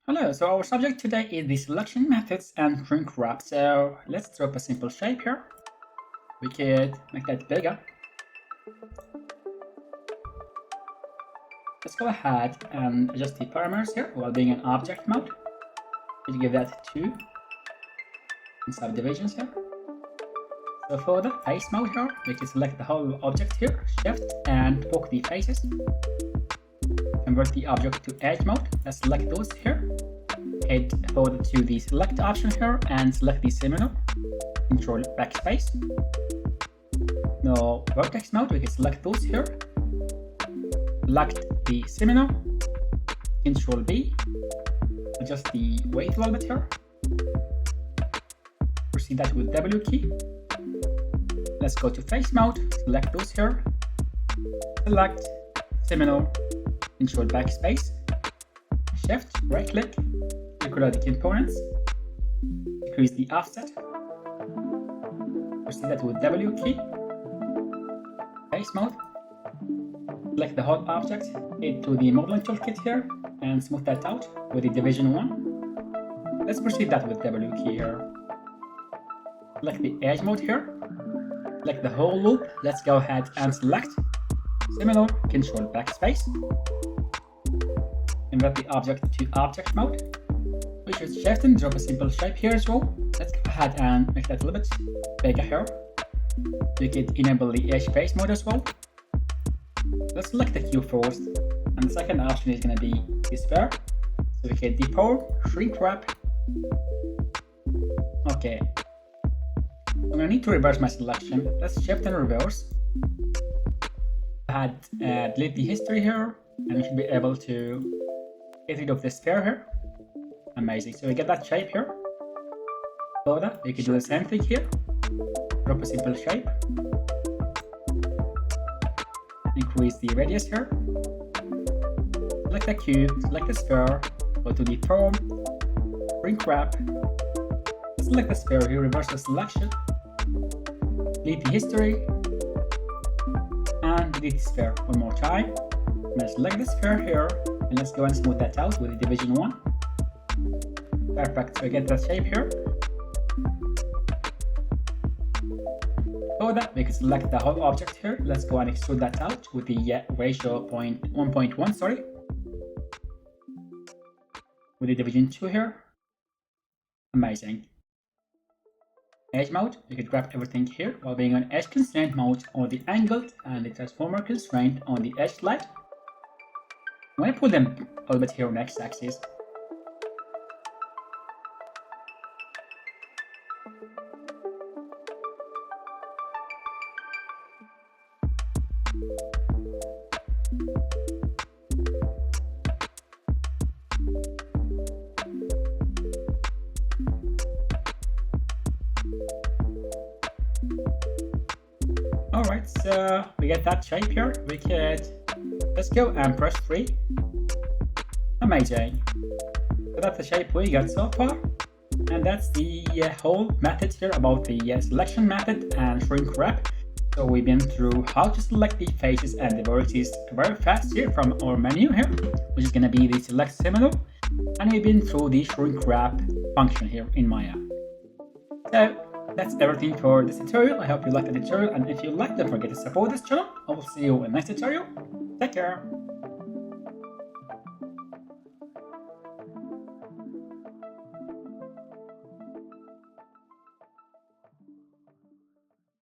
Hello, so our subject today is the selection methods and shrink wrap. So let's drop a simple shape here. We could make that bigger. Let's go ahead and adjust the parameters here while being in object mode. We'll give that 2 subdivisions here. So for the face mode here, we can select the whole object here, shift and poke the faces. Convert the object to edge mode. Let's select those here. Head forward to the select option here and select the similar. Control backspace. Now vertex mode, we can select those here. Select the similar. Control B. Adjust the weight a little bit here. Proceed that with W key. Let's go to face mode. Select those here. Select similar. Control backspace. Shift, right click. Recolor the components. Decrease the offset. Proceed that with W key. Face mode. Select the whole object. Head to the modeling toolkit here and smooth that out with the division 1. Let's proceed that with W key here. Select the edge mode here. Select the whole loop. Let's go ahead and select similar. Control backspace. Convert the object to object mode. We should shift and drop a simple shape here as well. Let's go ahead and make that a little bit bigger here. We can enable the edge face mode as well. Let's select the cube first, and the second option is going to be the sphere. So we can deport, shrink wrap. Okay. I'm going to need to reverse my selection. Let's shift and reverse. Delete the history here, and we should be able to get rid of the sphere here. Amazing. So we get that shape here. So that we can do the same thing here. Drop a simple shape. Increase the radius here. Select the cube, select the sphere, go to the form, shrink wrap. Select the sphere here, reverse the selection. Delete the history. And delete the sphere one more time. Let's select the sphere here. And let's go and smooth that out with the division 1. Perfect, so we get that shape here. For that, we can select the whole object here. Let's go and extrude that out with the ratio 1.1, sorry. With the division 2 here. Amazing. Edge mode, you can grab everything here while being on edge constraint mode or the angled and the transformer constraint on the edge slide. I'm going to put them a little bit here on X axis. Alright, so we get that shape here. We could let's go and press 3. Amazing. So that's the shape we got so far. And that's the whole method here about the selection method and shrink wrap. So we've been through how to select the faces and the vertices very fast here from our menu here, which is going to be the select similar. And we've been through the shrink wrap function here in Maya. So that's everything for this tutorial. I hope you liked the tutorial, and if you liked, don't forget to support this channel. I will see you in the next tutorial. Take care.